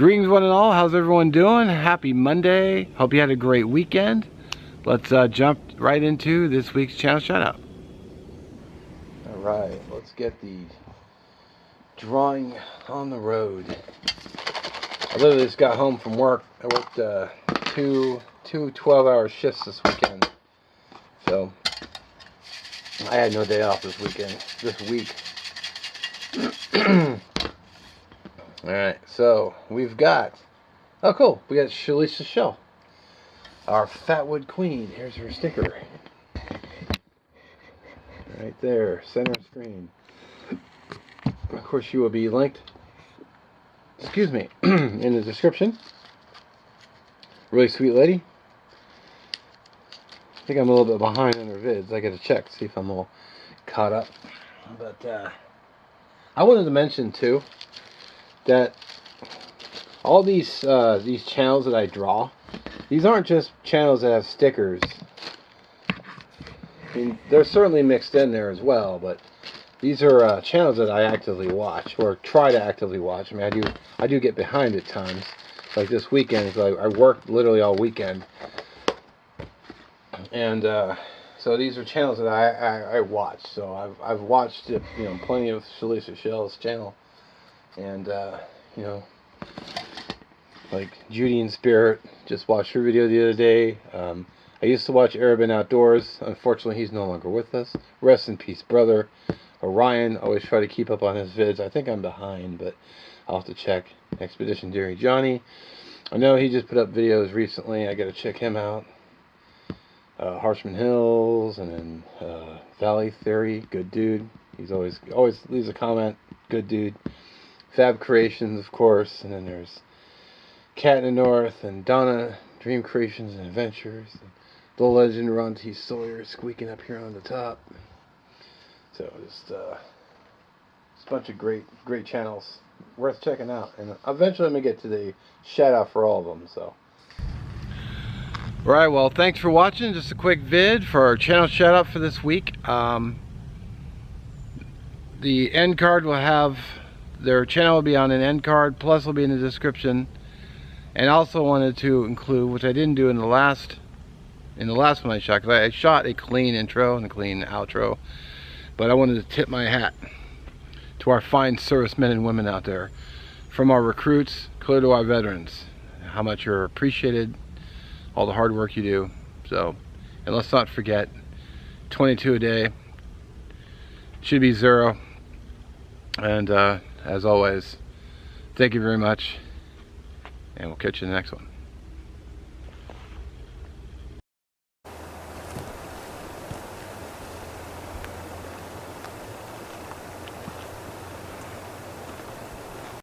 Greetings one and all, how's everyone doing? Happy Monday, hope you had a great weekend. Let's jump right into this week's channel shout out. Alright, let's get the drawing on the road. I literally just got home from work. I worked two 12-hour shifts this weekend. So, I had no day off this week. Alright, so we've got, oh cool, we got Shlisa shell, our Fatwood Queen. Here's her sticker. Right there, center screen. Of course, she will be linked, excuse me, in the description. Really sweet lady. I think I'm a little bit behind on her vids. I gotta check, see if I'm all caught up. But I wanted to mention too that all these channels that I draw, these aren't just channels that have stickers. I mean, they're certainly mixed in there as well, but these are channels that I actively watch, or try to actively watch. I mean, I do get behind at times, like this weekend. So I worked literally all weekend, and so these are channels that I watch. So I've watched plenty of Shlisa Shell's channel, and like Judy in Spirit, just watched her video the other day. I used to watch Arabin Outdoors. Unfortunately, he's no longer with us. Rest in peace, brother. Orion, always try to keep up on his vids. I think I'm behind, but I'll have to check. Expedition Dairy Johnny, I know he just put up videos recently. I gotta check him out. Harshman Hills, and then Valley Theory, good dude. He's always leaves a comment, good dude. Fab Creations, of course, and then there's Cat in the North, and Donna Dream Creations and Adventures, and the legend Ron T. Sawyer squeaking up here on the top. So just a bunch of great channels worth checking out, and eventually I'm gonna get to the shout out for all of them. So, all right, well, thanks for watching. Just a quick vid for our channel shout out for this week. The end card will have their channel will be on an end card, plus will be in the description. And also wanted to include, which I didn't do in the last one I shot, because I shot a clean intro and a clean outro, but I wanted to tip my hat to our fine servicemen and women out there, from our recruits clear to our veterans, how much you're appreciated, all the hard work you do. So, and let's not forget, 22 a day should be 0. And as always, thank you very much, and we'll catch you in the next one.